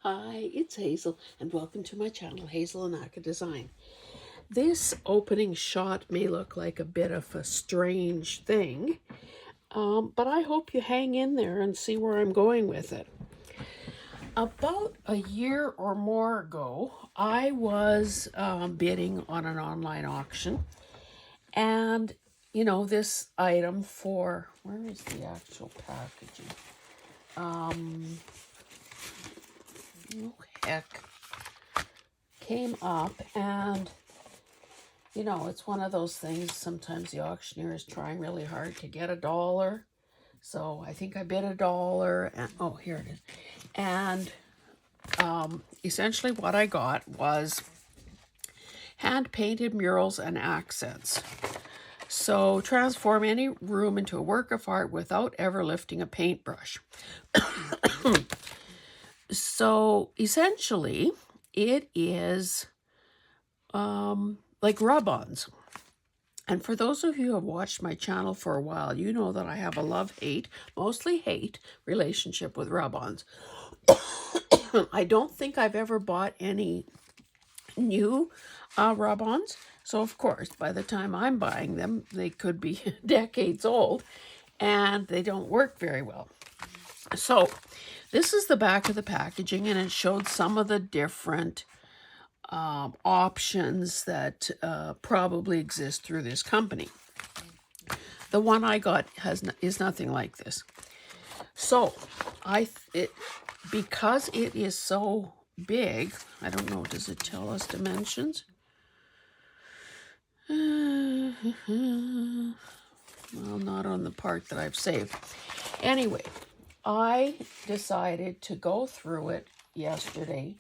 Hi, it's Hazel, and welcome to my channel, Hazel and Aka Design. This opening shot may look like a bit of a strange thing, but I hope you hang in there and see where I'm going with it. About a year or more ago, I was bidding on an online auction, and this item for, where is the actual packaging? Oh heck. Came up, and it's one of those things. Sometimes the auctioneer is trying really hard to get $1, so I think I bid $1, and oh, here it is. And essentially what I got was hand painted murals and accents. So transform any room into a work of art without ever lifting a paintbrush. So essentially it is like rub-ons. And for those of you who have watched my channel for a while, you know that I have a love-hate, mostly hate, relationship with rub-ons. I don't think I've ever bought any new rub-ons. So, of course, by the time I'm buying them, they could be decades old, and they don't work very well. So, this is the back of the packaging, and it showed some of the different options that probably exist through this company. The one I got is nothing like this. So because it is so big, I don't know, does it tell us dimensions? Well, not on the part that I've saved. Anyway, I decided to go through it yesterday,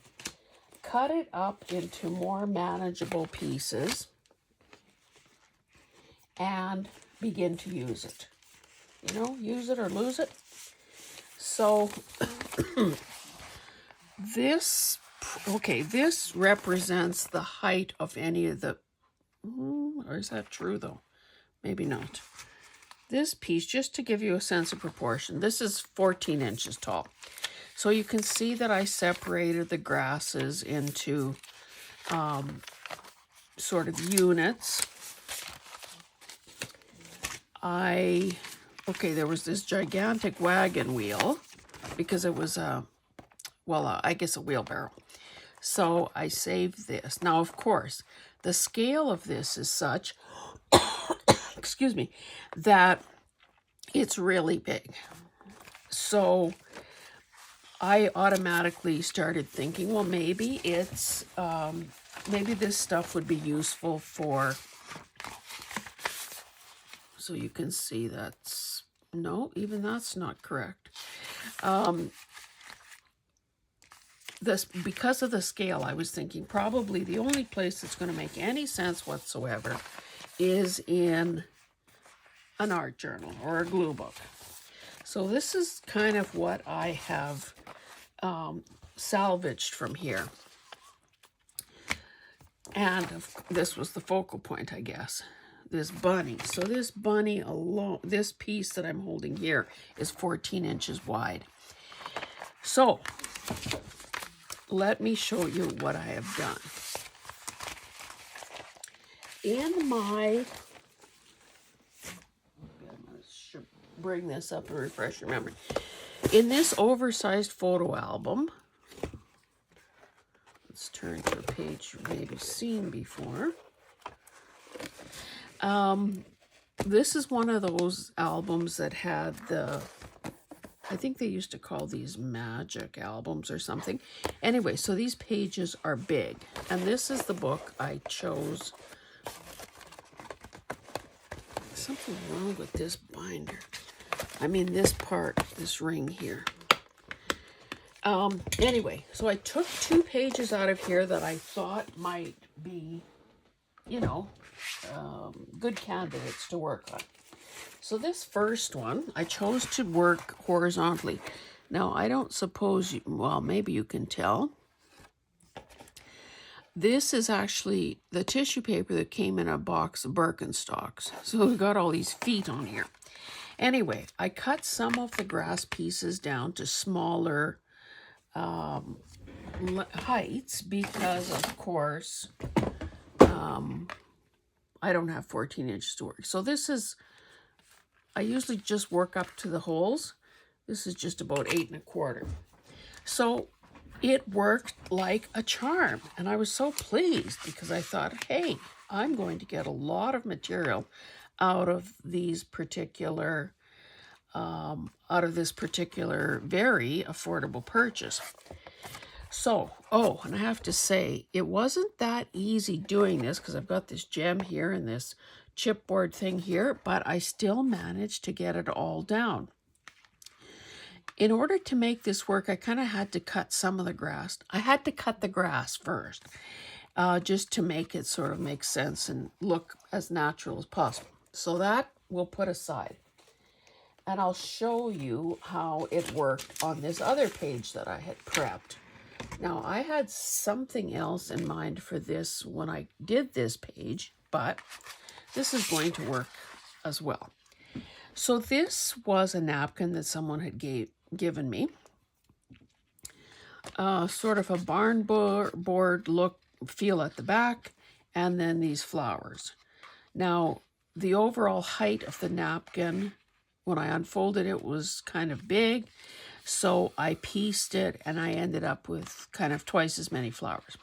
cut it up into more manageable pieces, and begin to use it. Use it or lose it. So this represents the height of any of the, or is that true though? Maybe not. This piece, just to give you a sense of proportion, this is 14 inches tall. So you can see that I separated the grasses into sort of units. There was this gigantic wagon wheel because it was I guess a wheelbarrow. So I saved this. Now, of course, the scale of this is such, excuse me, that it's really big. So I automatically started thinking, well, maybe it's, maybe this stuff would be useful for, so you can see that's, no, even that's not correct. Because of the scale, I was thinking probably the only place that's going to make any sense whatsoever is in an art journal or a glue book. So this is kind of what I have salvaged from here. And this was the focal point, I guess. This bunny. So this bunny alone, this piece that I'm holding here is 14 inches wide. So let me show you what I have done. In my, I'm going to bring this up and refresh your memory. In this oversized photo album, let's turn to a page you've maybe seen before. This is one of those albums that had the, I think they used to call these magic albums or something. Anyway, so these pages are big. And this is the book I chose. Something wrong with this binder. I mean this part, this ring here. Anyway, so I took 2 pages out of here that I thought might be, good candidates to work on. So this first one, I chose to work horizontally. Now, I don't suppose well, maybe you can tell. This is actually the tissue paper that came in a box of Birkenstocks. So we got all these feet on here. Anyway, I cut some of the grass pieces down to smaller heights because, of course, I don't have 14 inches to work. So this is, I usually just work up to the holes. This is just about 8 1/4. So it worked like a charm. And I was so pleased because I thought, hey, I'm going to get a lot of material out of these particular, this particular very affordable purchase. So, oh, and I have to say, it wasn't that easy doing this because I've got this gem here and this chipboard thing here, but I still managed to get it all down. In order to make this work, I kind of had to cut some of the grass. I had to cut the grass first, just to make it sort of make sense and look as natural as possible. So that we'll put aside. And I'll show you how it worked on this other page that I had prepped. Now, I had something else in mind for this when I did this page, but this is going to work as well. So this was a napkin that someone had given me. Sort of a barn board look, feel at the back, and then these flowers. Now, the overall height of the napkin, when I unfolded it, was kind of big. So I pieced it and I ended up with kind of twice as many flowers.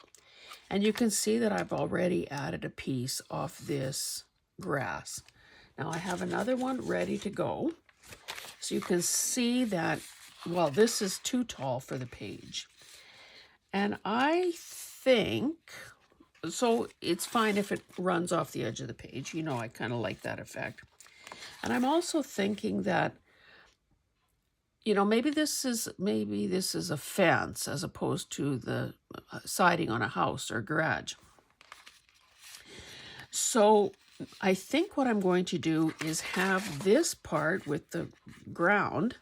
And you can see that I've already added a piece of this grass. Now I have another one ready to go. So you can see that, well, this is too tall for the page. And I think, so it's fine if it runs off the edge of the page. You know, I kind of like that effect. And I'm also thinking that, you know, maybe this is a fence as opposed to the siding on a house or garage. So I think what I'm going to do is have this part with the ground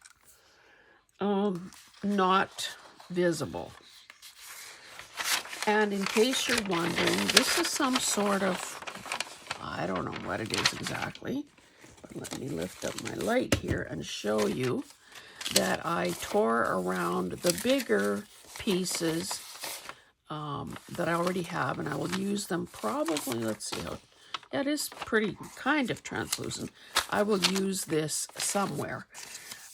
not visible. And in case you're wondering, this is some sort of, I don't know what it is exactly, but let me lift up my light here and show you that I tore around the bigger pieces that I already have, and I will use them probably, let's see how, yeah, it is pretty kind of translucent. I will use this somewhere.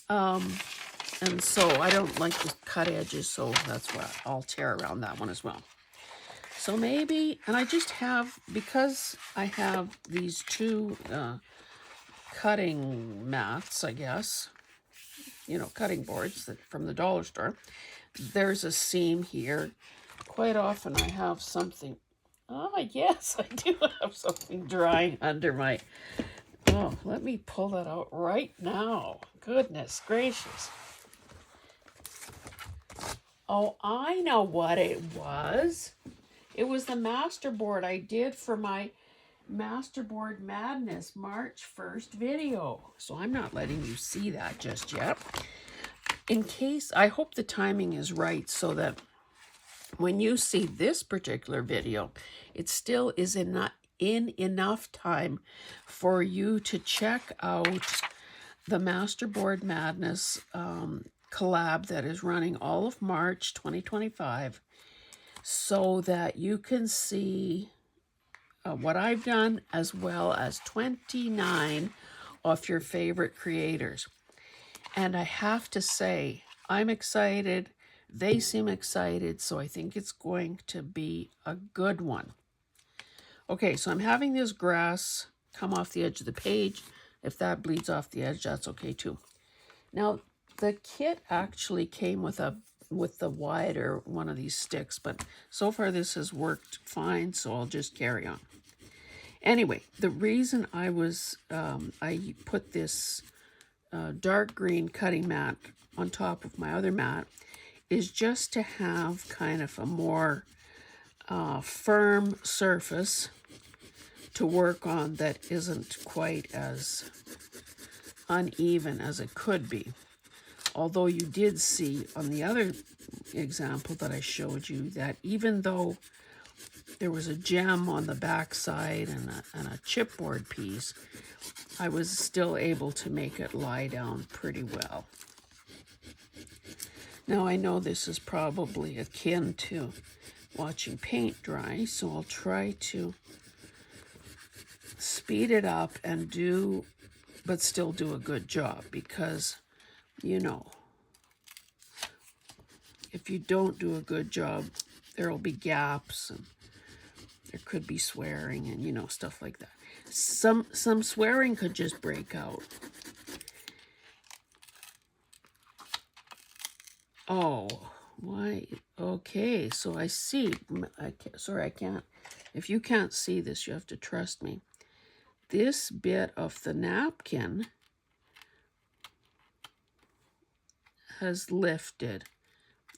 And so I don't like to cut edges, so that's why I'll tear around that one as well. So maybe, and I just have, because I have these two cutting mats, I guess, you know, cutting boards from the dollar store. There's a seam here. Quite often I have something, yes, I do have something drying under my, oh, let me pull that out right now. Goodness gracious. Oh, I know what it was. It was the masterboard I did for my Masterboard Madness March 1st video. So I'm not letting you see that just yet. In case, I hope the timing is right so that when you see this particular video, it still is in enough time for you to check out the Masterboard Madness collab that is running all of March 2025 so that you can see what I've done, as well as 29 of your favorite creators. And I have to say, I'm excited. They seem excited, so I think it's going to be a good one. Okay, so I'm having this grass come off the edge of the page. If that bleeds off the edge, that's okay too. Now, the kit actually came with the wider one of these sticks, but so far this has worked fine, so I'll just carry on. Anyway, the reason I put this dark green cutting mat on top of my other mat is just to have kind of a more firm surface to work on that isn't quite as uneven as it could be. Although you did see on the other example that I showed you that even though there was a gem on the back side and a chipboard piece, I was still able to make it lie down pretty well. Now I know this is probably akin to watching paint dry, so I'll try to speed it up and but still do a good job, because, you know, if you don't do a good job, there'll be gaps and there could be swearing and, you know, stuff like that. Some swearing could just break out. Oh, why? Okay, so I see. Sorry, I can't. If you can't see this, you have to trust me. This bit of the napkin has lifted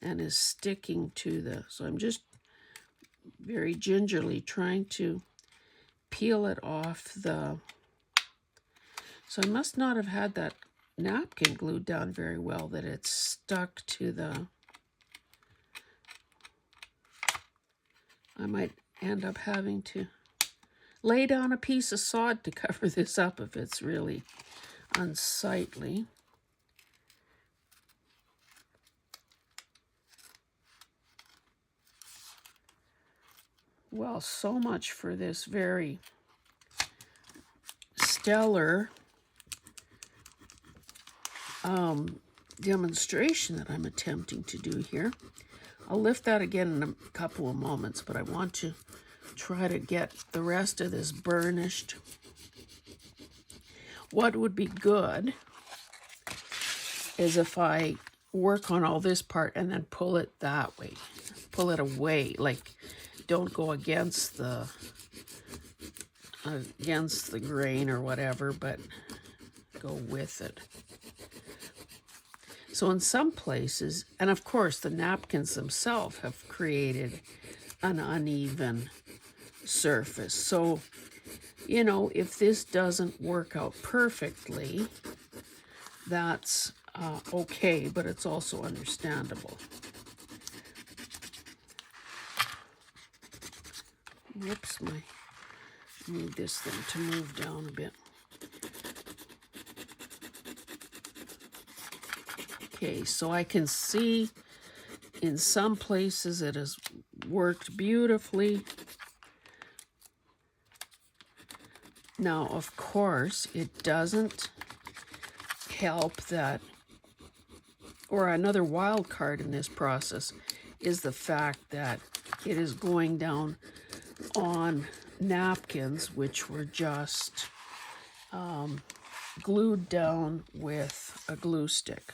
and is sticking to so I'm just very gingerly trying to peel it off so I must not have had that napkin glued down very well, that it's stuck to I might end up having to lay down a piece of sod to cover this up if it's really unsightly. Well, so much for this very stellar demonstration that I'm attempting to do here. I'll lift that again in a couple of moments, but I want to try to get the rest of this burnished. What would be good is if I work on all this part and then pull it that way. Pull it away, like don't go against the grain or whatever, but go with it. So in some places, and of course the napkins themselves have created an uneven surface. So, you know, if this doesn't work out perfectly, that's okay, but it's also understandable. Whoops, I need this thing to move down a bit. Okay, so I can see in some places it has worked beautifully. Now, of course, it doesn't help that, or another wild card in this process is the fact that it is going down on napkins which were just glued down with a glue stick.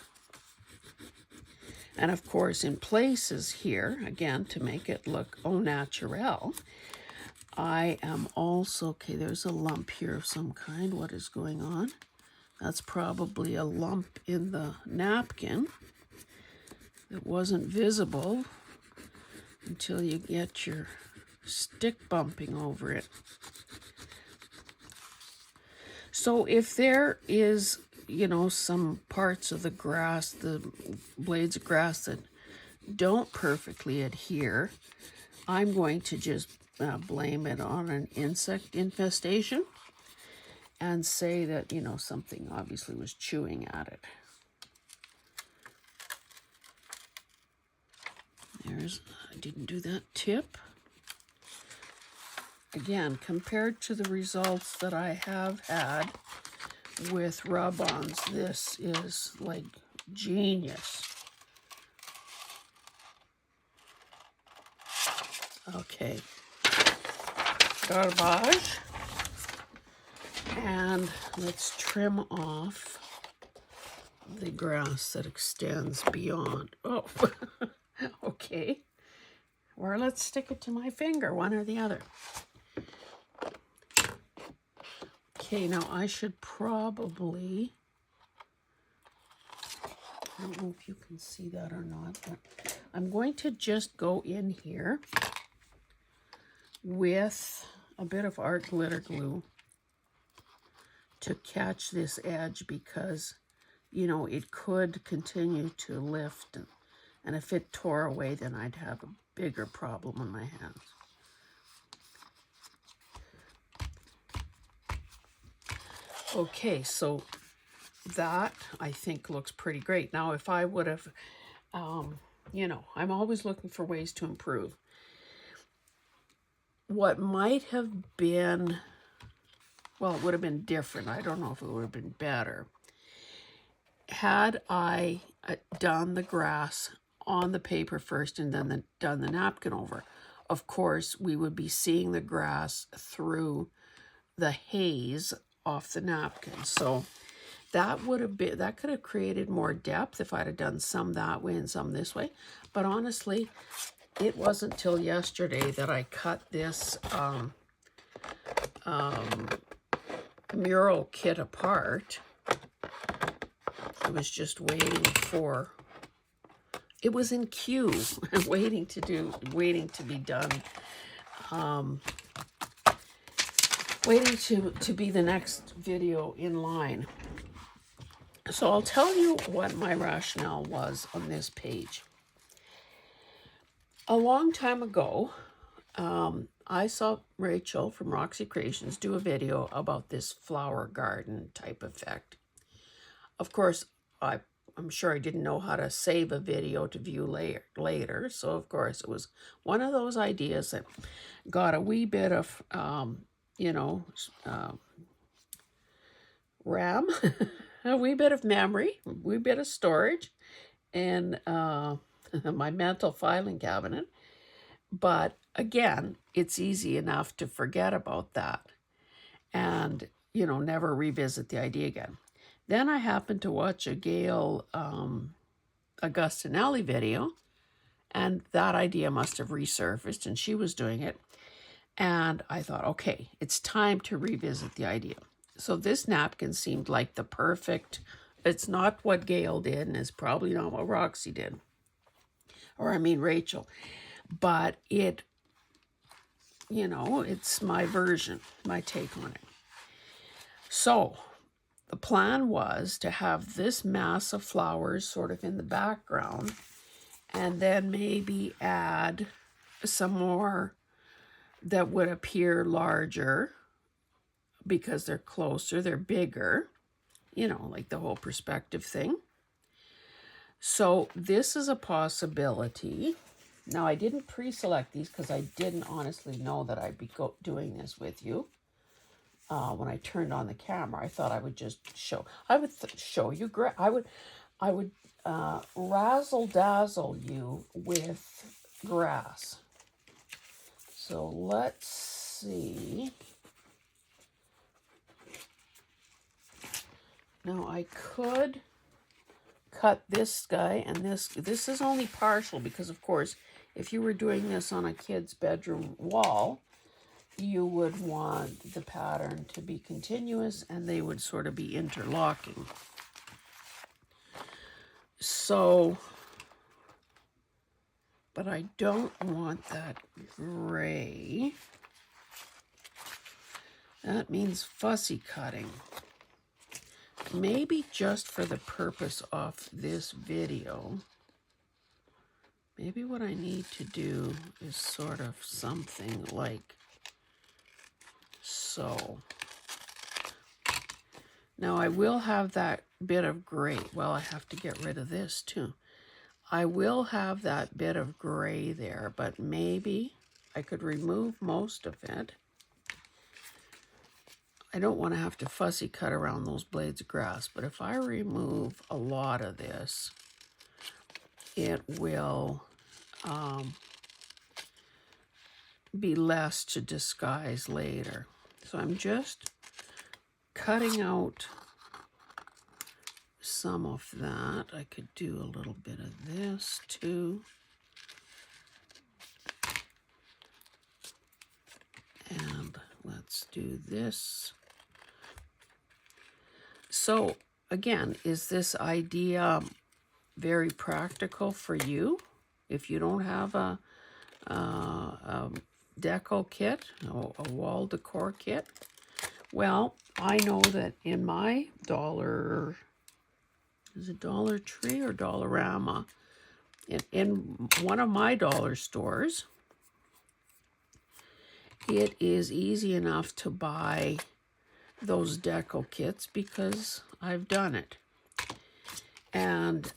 And of course, in places here, again, to make it look au naturel, I am also, okay, there's a lump here of some kind. What is going on? That's probably a lump in the napkin. It wasn't visible until you get your stick bumping over it. So if there is, you know, some parts of the grass, the blades of grass that don't perfectly adhere, I'm going to just blame it on an insect infestation and say that, you know, something obviously was chewing at it. I didn't do that tip. Again, compared to the results that I have had with rub-ons, this is like genius. Okay, garbage. And let's trim off the grass that extends beyond. Oh, okay. Or let's stick it to my finger, one or the other. Okay, now I should probably, I don't know if you can see that or not, but I'm going to just go in here with a bit of art glitter glue to catch this edge, because, you know, it could continue to lift, and if it tore away, then I'd have a bigger problem in my hands. Okay, so that I think looks pretty great. Now, if I would have You know, I'm always looking for ways to improve. What might have been, well, it would have been different. I don't know if it would have been better. Had I done the grass on the paper first and then done the napkin over, of course, we would be seeing the grass through the haze off the napkin. So that would have been, that could have created more depth if I'd have done some that way and some this way. But honestly, it wasn't till yesterday that I cut this mural kit apart. I was just waiting for, it was in queue, waiting to be done. Waiting to be the next video in line. So I'll tell you what my rationale was on this page. A long time ago, I saw Rachel from Roxy Creations do a video about this flower garden type effect. Of course, I'm sure I didn't know how to save a video to view later. So, of course, it was one of those ideas that got a wee bit of, RAM, a wee bit of memory, a wee bit of storage, and my mantle filing cabinet. But again, it's easy enough to forget about that and, you know, never revisit the idea again. Then I happened to watch a Gail Augustinelli video, and that idea must have resurfaced, and she was doing it. And I thought, okay, it's time to revisit the idea. So this napkin seemed like the perfect, it's not what Gail did, and it's probably not what Roxy did. Or I mean Rachel. But it, you know, it's my version, my take on it. So the plan was to have this mass of flowers sort of in the background, and then maybe add some more that would appear larger because they're closer, they're bigger, you know, like the whole perspective thing. So this is a possibility. Now, I didn't pre-select these because I didn't honestly know that I'd be doing this with you. When I turned on the camera, I thought I would just show. I would show you. I would razzle dazzle you with grass. So let's see. Now I could cut this guy, and this is only partial because, of course, if you were doing this on a kid's bedroom wall, you would want the pattern to be continuous and they would sort of be interlocking. So, but I don't want that gray. That means fussy cutting. Maybe just for the purpose of this video, maybe what I need to do is sort of something like so. Now I will have that bit of gray. Well, I have to get rid of this too. I will have that bit of gray there, but maybe I could remove most of it. I don't want to have to fussy cut around those blades of grass, but if I remove a lot of this, it will be less to disguise later. So I'm just cutting out some of that. I could do a little bit of this too. And let's do this. So again, is this idea very practical for you? If you don't have a deco kit, a wall decor kit, well, I know that in my is it Dollar Tree or Dollarama? In one of my dollar stores, it is easy enough to buy those deco kits because I've done it. And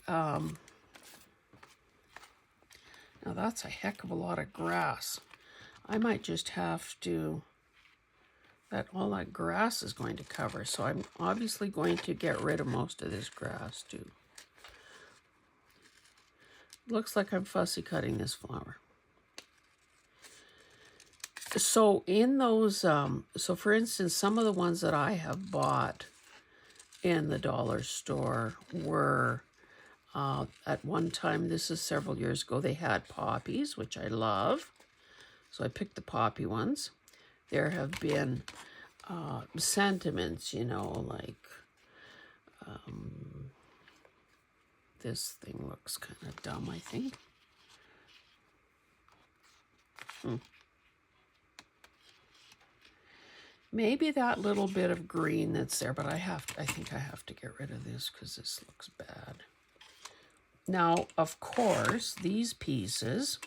Now that's a heck of a lot of grass. I might just have to, all that grass is going to cover. So I'm obviously going to get rid of most of this grass too. Looks like I'm fussy cutting this flower. So in those, so for instance, some of the ones that I have bought in the dollar store were, at one time, this is several years ago, they had poppies, which I love. So I picked the poppy ones. There have been sentiments, you know, like this thing looks kind of dumb, I think. Maybe that little bit of green that's there, but I think I have to get rid of this because this looks bad. Now, of course, these pieces,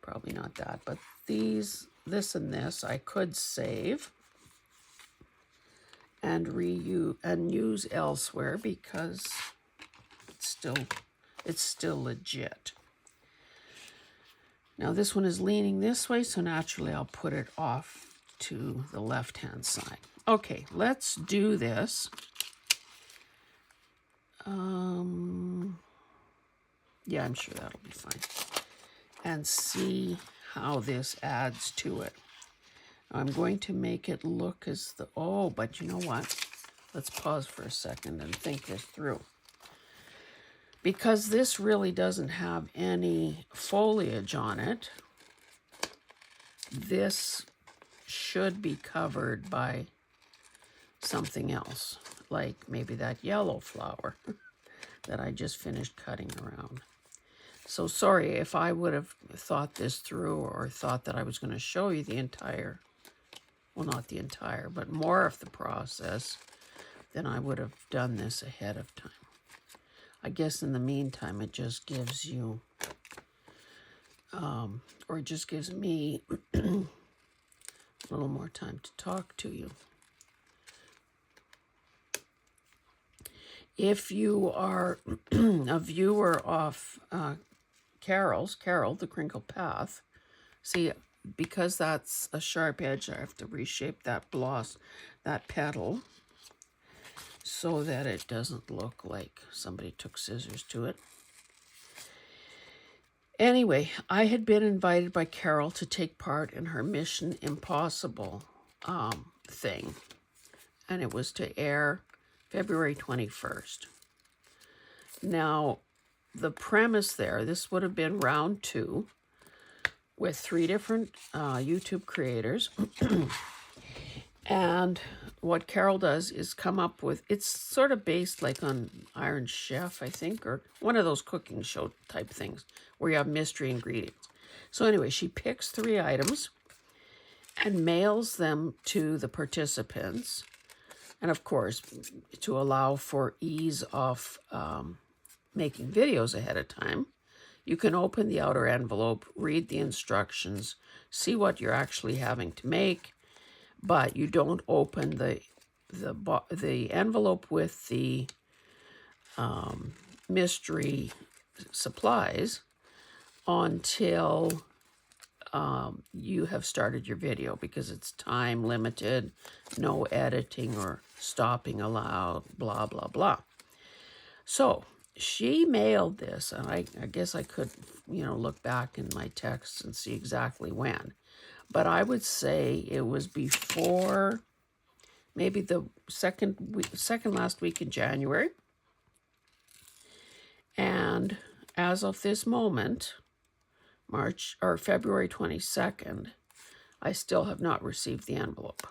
probably not that, but these, this and this, I could save and reuse and use elsewhere because it's still legit. Now this one is leaning this way, so naturally I'll put it off to the left-hand side. Okay, let's do this. Yeah, I'm sure that'll be fine. And see how this adds to it. I'm going to make it look as the, oh, but you know what? Let's pause for a second and think this through. Because this really doesn't have any foliage on it, this should be covered by something else, like maybe that yellow flower that I just finished cutting around. So sorry if I would have thought this through or thought that I was going to show you the entire, well, not the entire, but more of the process, then I would have done this ahead of time. I guess in the meantime, it just gives you, or it just gives me a little more time to talk to you. If you are a viewer of Carol, The Crinkled Path, see, because that's a sharp edge, I have to reshape that gloss, that petal, so that it doesn't look like somebody took scissors to it. Anyway, I had been invited by Carol to take part in her Mission Impossible thing, and it was to air February 21st. Now, the premise there, this would have been round 2 with 3 different YouTube creators. And what Carol does is come up with, it's sort of based like on Iron Chef, I think, or one of those cooking show type things where you have mystery ingredients. So anyway, she picks 3 items and mails them to the participants. And of course, to allow for ease of making videos ahead of time, you can open the outer envelope, read the instructions, see what you're actually having to make, but you don't open the envelope with the mystery supplies until you have started your video, because it's time limited, no editing or stopping allowed, blah, blah, blah. So she mailed this, and I guess I could, look back in my texts and see exactly when. But I would say it was before, maybe the second last week in January. And as of this moment, February 22nd, I still have not received the envelope.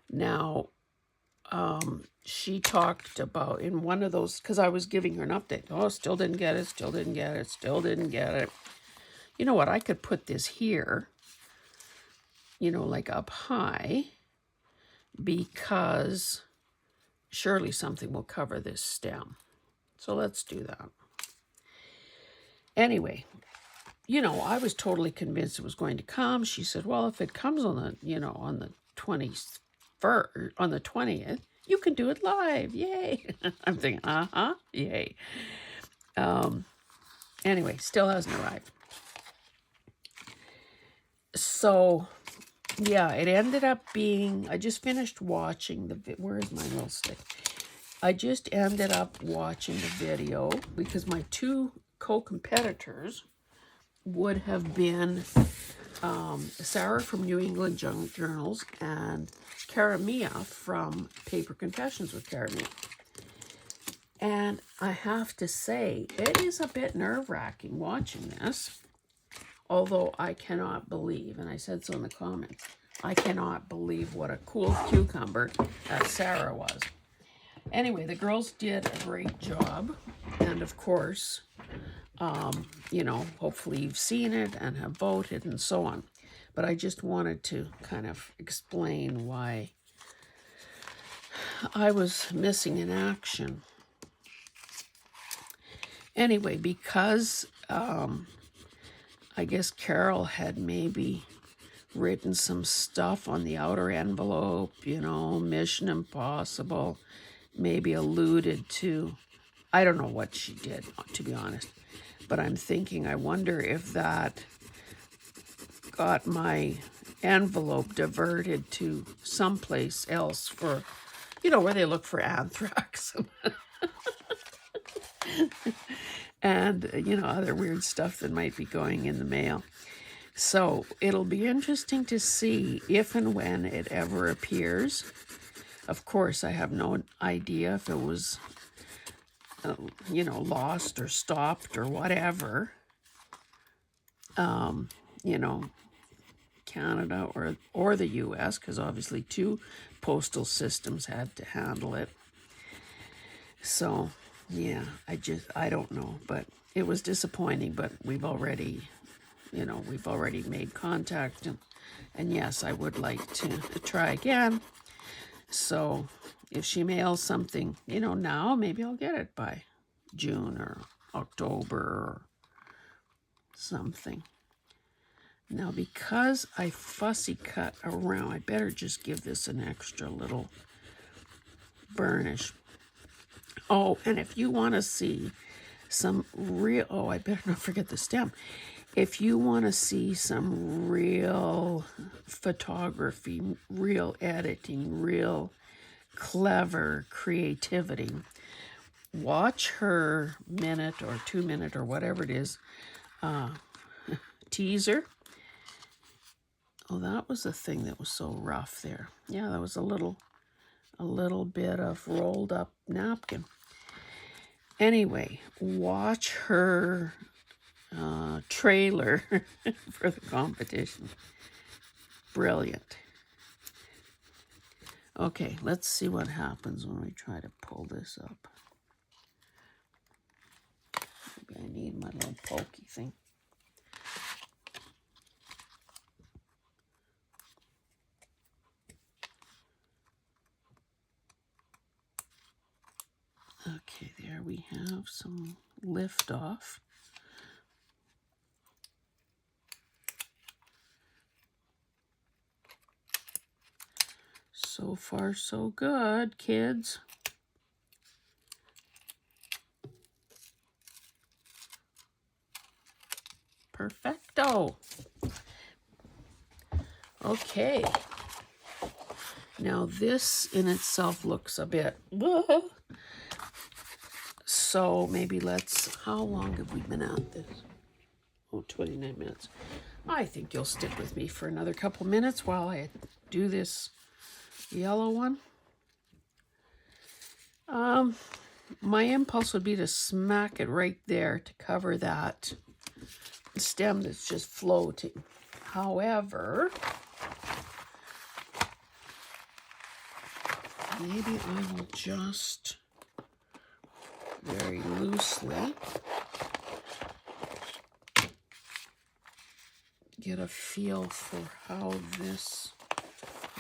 Now, she talked about in one of those, because I was giving her an update. Oh, still didn't get it, still didn't get it, still didn't get it. You know what? I could put this here, like up high, because surely something will cover this stem. So let's do that. Anyway, I was totally convinced it was going to come. She said, well, if it comes on the, on the 21st, on the 20th, you can do it live. Yay. I'm thinking, yay. Anyway, still hasn't arrived. So, yeah, it ended up being, I just finished watching where is my little stick? I just ended up watching the video because my two co-competitors would have been Sarah from New England Journals and Cara Mia from Paper Confessions with Cara Mia. And I have to say, it is a bit nerve-wracking watching this, although I cannot believe, and I said so in the comments, I cannot believe what a cool cucumber that Sarah was. Anyway, the girls did a great job, and of course, you know, hopefully you've seen it and have voted and so on. But I just wanted to kind of explain why I was missing in action. Anyway, because I guess Carol had maybe written some stuff on the outer envelope, you know, Mission Impossible, maybe alluded to, I don't know what she did, to be honest. But I'm thinking, I wonder if that got my envelope diverted to someplace else for, you know, where they look for anthrax and, you know, other weird stuff that might be going in the mail. So it'll be interesting to see if and when it ever appears. Of course, I have no idea if it was, you know, lost or stopped or whatever. You know, Canada or the US, because obviously two postal systems had to handle it. So, yeah, I don't know, but it was disappointing, but we've already, you know, we've already made contact, and yes, I would like to try again. So if she mails something, you know, now, maybe I'll get it by June or October or something. Now, because I fussy cut around, I better just give this an extra little burnish. Oh, and if you want to see some real, oh, I better not forget the stem. If you want to see some real photography, real editing, real clever creativity, watch her minute or 2 minute or whatever it is teaser. Oh, that was the thing that was so rough there. Yeah, that was a little bit of rolled up napkin. Anyway, watch her trailer for the competition. Brilliant. Okay, let's see what happens when we try to pull this up. Maybe I need my little pokey thing. Okay, there we have some lift off. So far, so good, kids. Perfecto. Okay. Now this in itself looks a bit, so maybe let's, how long have we been at this? Oh, 29 minutes. I think you'll stick with me for another couple minutes while I do this yellow one. My impulse would be to smack it right there to cover that stem that's just floating. However, maybe I will just very loosely get a feel for how this,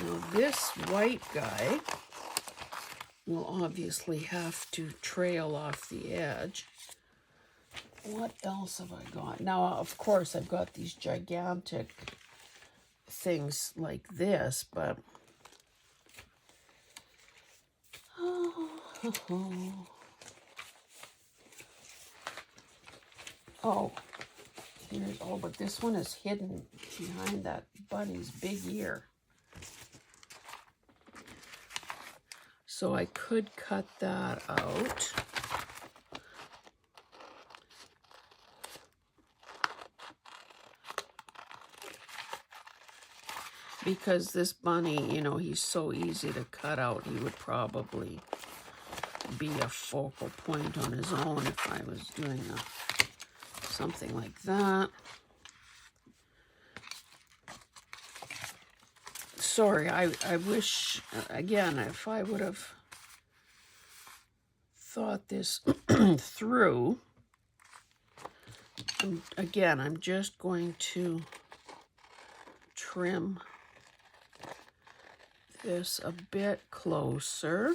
now this white guy will obviously have to trail off the edge. What else have I got? Now, of course, I've got these gigantic things like this, but Oh, here's, oh, but this one is hidden behind that bunny's big ear. So I could cut that out. Because this bunny, you know, he's so easy to cut out, he would probably be a focal point on his own if I was doing something like that. Sorry, I wish, again, if I would have thought this through. Again, I'm just going to trim this a bit closer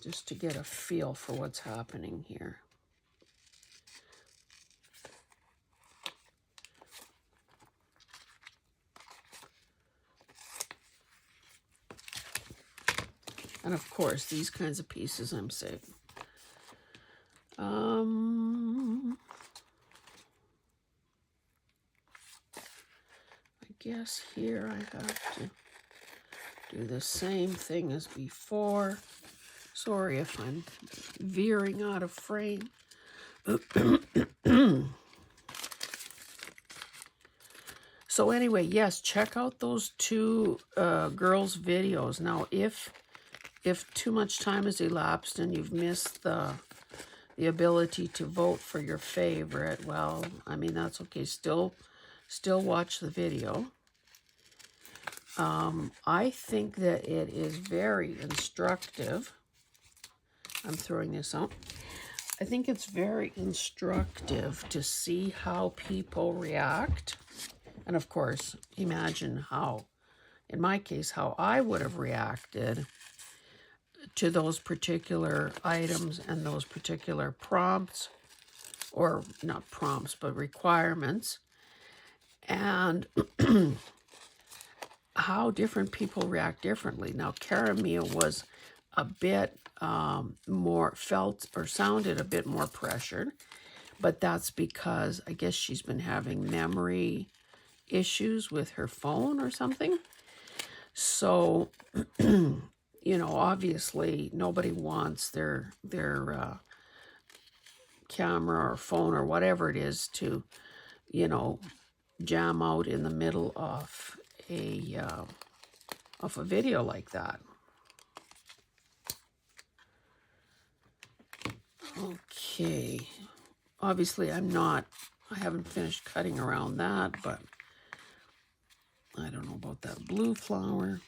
just to get a feel for what's happening here. And of course, these kinds of pieces I'm saving. I guess here I have to do the same thing as before. Sorry if I'm veering out of frame. So anyway, yes, check out those two girls' videos. Now, if too much time has elapsed and you've missed the ability to vote for your favorite, well, I mean, that's okay. Still watch the video. I think that it is very instructive. I'm throwing this out. I think it's very instructive to see how people react. And of course, imagine how, in my case, how I would have reacted to those particular items and those particular prompts, or not prompts, but requirements, and how different people react differently. Now, Karamia was a bit more felt or sounded a bit more pressured, but that's because I guess she's been having memory issues with her phone or something. So, you know, obviously nobody wants their camera or phone or whatever it is to, you know, jam out in the middle of a video like that. Okay, obviously I haven't finished cutting around that, but I don't know about that blue flower.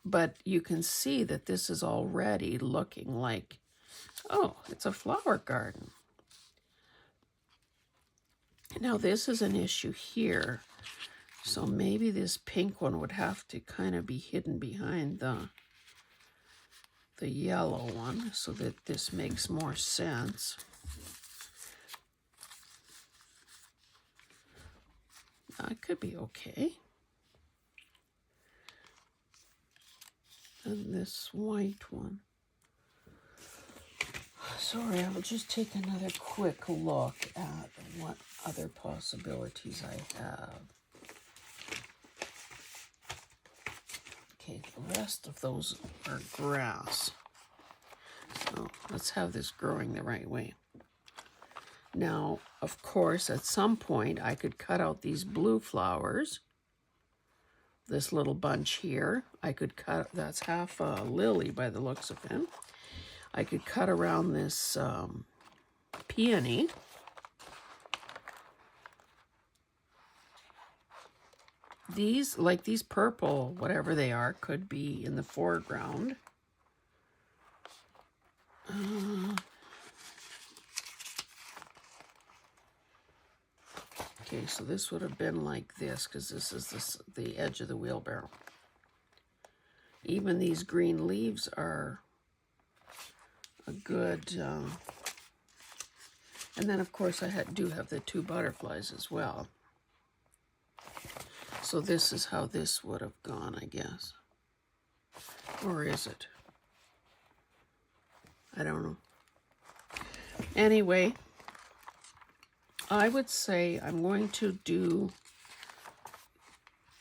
But you can see that this is already looking like, oh, it's a flower garden. Now this is an issue here. So maybe this pink one would have to kind of be hidden behind the yellow one so that this makes more sense. That could be okay. And this white one. Sorry, I'll just take another quick look at what other possibilities I have. Okay, the rest of those are grass. So let's have this growing the right way. Now, of course, at some point I could cut out these blue flowers. This little bunch here, I could cut, that's half a lily by the looks of it. I could cut around this peony. These, like these purple, whatever they are, could be in the foreground. Okay, so this would have been like this, because this is the edge of the wheelbarrow. Even these green leaves are a good... and then, of course, I do have the two butterflies as well. So this is how this would have gone, I guess. Or is it? I don't know. Anyway, I would say I'm going to do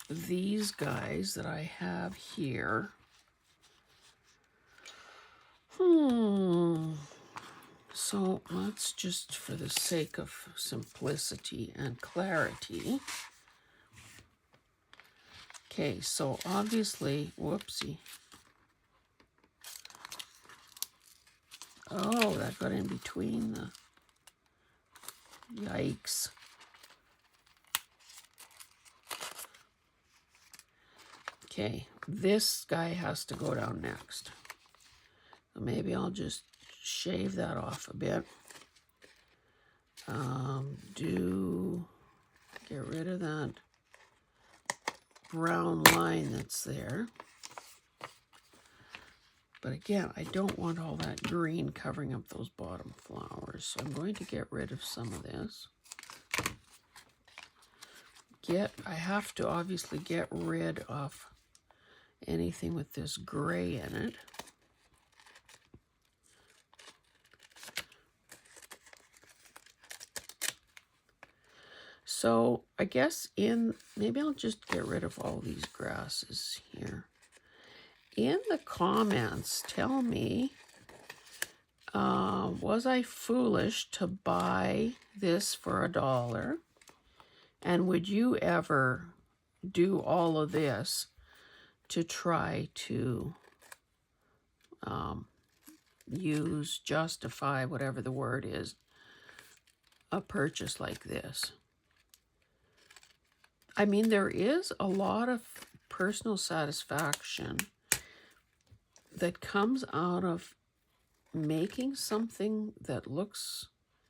these guys that I have here. So let's just, for the sake of simplicity and clarity. Okay, so obviously, whoopsie. Oh, that got in between the, yikes. Okay, this guy has to go down next. So maybe I'll just shave that off a bit. Get rid of that brown line that's there. But again, I don't want all that green covering up those bottom flowers. So I'm going to get rid of some of this. I have to obviously get rid of anything with this gray in it. So I guess maybe I'll just get rid of all these grasses here. In the comments, tell me, was I foolish to buy this for $1? And would you ever do all of this to try to justify, whatever the word is, a purchase like this? I mean, there is a lot of personal satisfaction that comes out of making something that looks,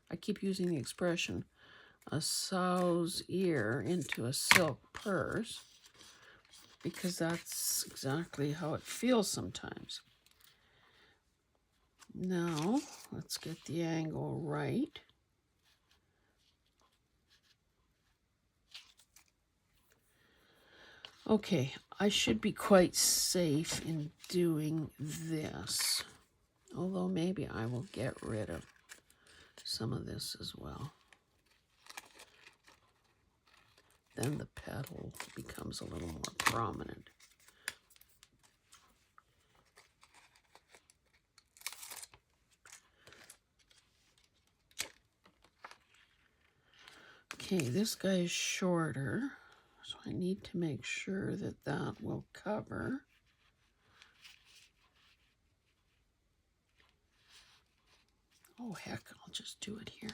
I keep using the expression, a sow's ear into a silk purse, because that's exactly how it feels sometimes. Now, let's get the angle right. Okay, I should be quite safe in doing this, although maybe I will get rid of some of this as well. Then the petal becomes a little more prominent. Okay, this guy is shorter, so I need to make sure that that will cover. Oh, heck, I'll just do it here.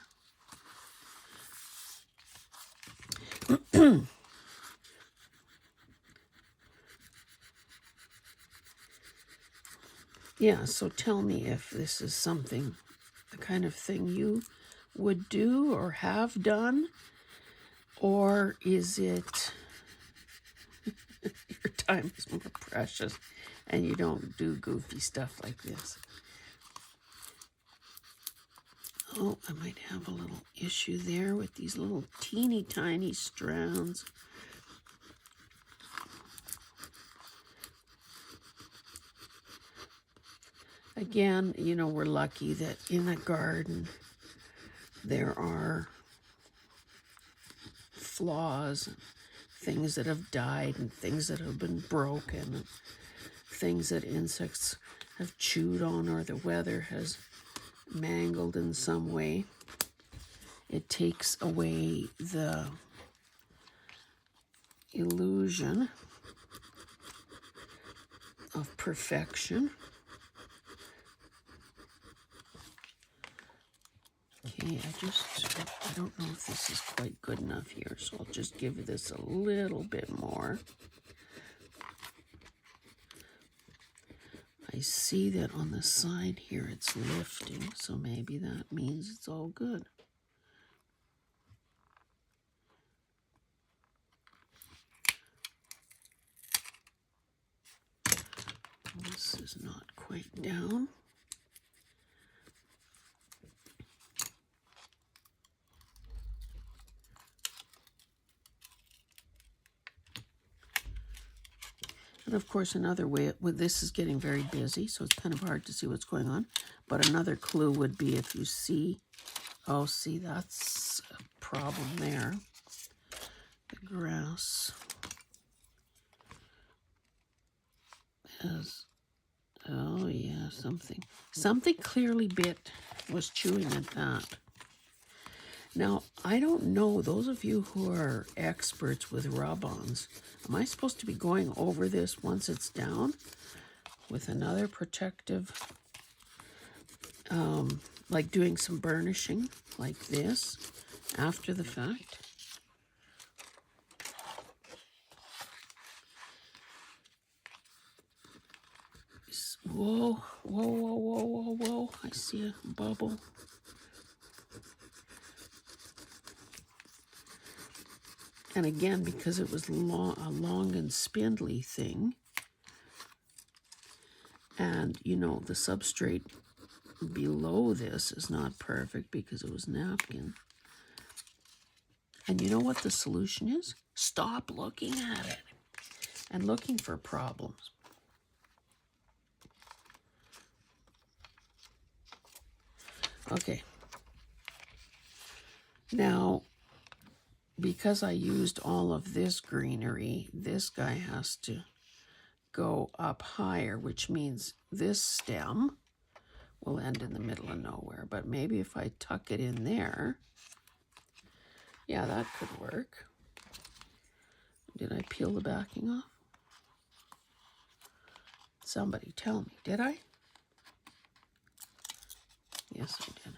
Yeah, so tell me if this is something, the kind of thing you would do or have done, or is it your time is more precious and you don't do goofy stuff like this? Oh, I might have a little issue there with these little teeny tiny strands. Again, you know, we're lucky that in a garden there are flaws, things that have died and things that have been broken, and things that insects have chewed on or the weather has mangled in some way. It takes away the illusion of perfection. Okay, I don't know if this is quite good enough here, so I'll just give this a little bit more. I see that on the side here it's lifting, so maybe that means it's all good. This is not quite down. And of course, another way, this is getting very busy, so it's kind of hard to see what's going on. But another clue would be if you see Oh, see, that's a problem there. The grass has, oh yeah, something clearly bit, was chewing at that. Now, I don't know, those of you who are experts with rub-ons, am I supposed to be going over this once it's down with another protective, like doing some burnishing like this after the fact? Whoa, whoa, whoa, whoa, whoa, whoa, I see a bubble. And again, because it was a long and spindly thing, and you know, the substrate below this is not perfect because it was napkin. And you know what the solution is? Stop looking at it and looking for problems. Okay. Now, because I used all of this greenery, this guy has to go up higher, which means this stem will end in the middle of nowhere. But maybe if I tuck it in there, yeah, that could work. Did I peel the backing off? Somebody tell me, did I? Yes, I did.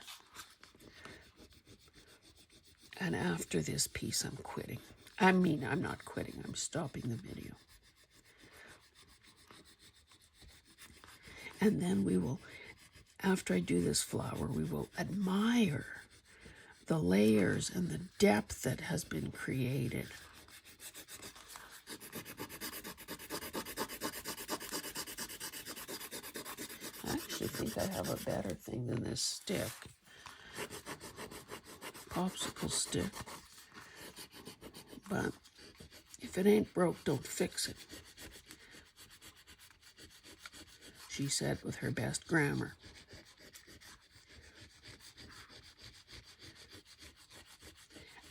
And after this piece, I'm quitting. I mean, I'm not quitting. I'm stopping the video. And then we will, after I do this flower, we will admire the layers and the depth that has been created. I actually think I have a better thing than this stick. Popsicle stick. But if it ain't broke, don't fix it, she said with her best grammar.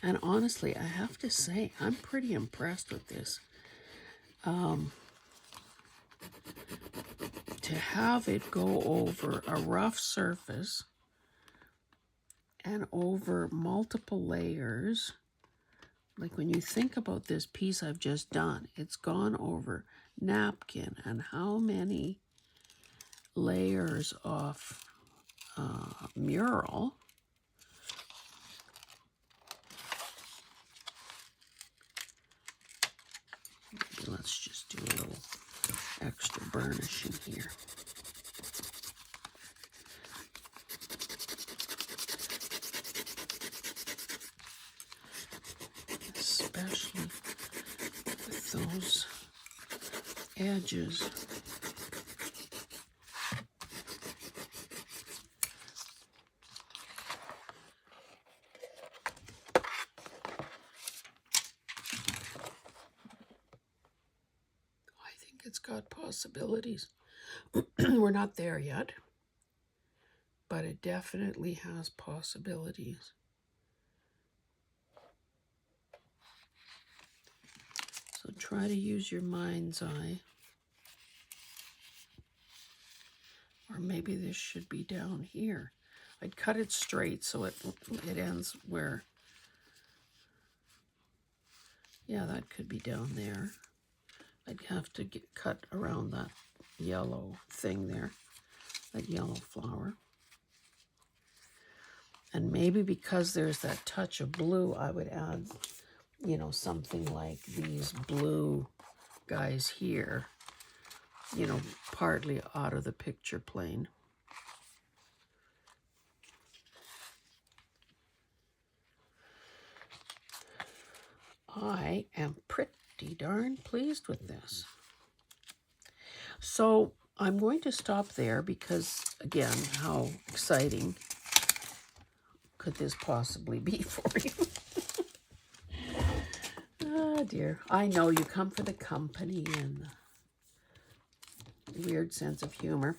And honestly, I have to say, I'm pretty impressed with this. To have it go over a rough surface and over multiple layers, like when you think about this piece I've just done, it's gone over napkin and how many layers of mural. Maybe let's just do a little extra burnishing here. Especially with those edges. I think it's got possibilities. We're not there yet, but it definitely has possibilities. So try to use your mind's eye. Or maybe this should be down here. I'd cut it straight so it ends where, yeah, that could be down there. I'd have to cut around that yellow thing there, that yellow flower. And maybe because there's that touch of blue, I would add, you know, something like these blue guys here, you know, partly out of the picture plane. I am pretty darn pleased with this. So I'm going to stop there because, again, how exciting could this possibly be for you? Oh dear. I know you come for the company and the weird sense of humor.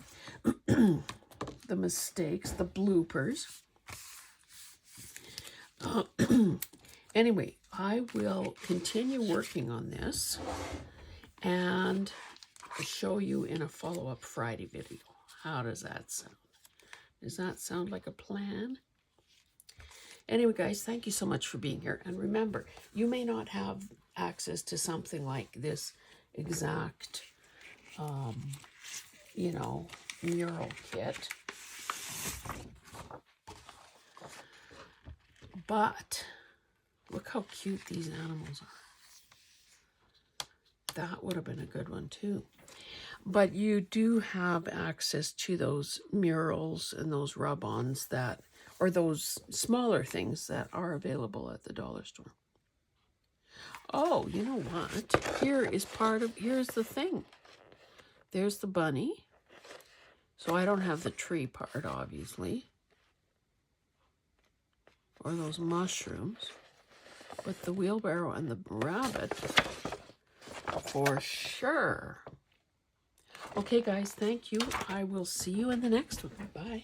The mistakes, the bloopers. Anyway, I will continue working on this and show you in a follow-up Friday video. How does that sound? Does that sound like a plan? Anyway, guys, thank you so much for being here. And remember, you may not have access to something like this exact, you know, mural kit. But look how cute these animals are. That would have been a good one too. But you do have access to those murals and those rub-ons that, or those smaller things that are available at the dollar store. Oh, you know what? Here's the thing. There's the bunny. So I don't have the tree part, obviously. Or those mushrooms. But the wheelbarrow and the rabbit, for sure. Okay, guys, thank you. I will see you in the next one. Bye.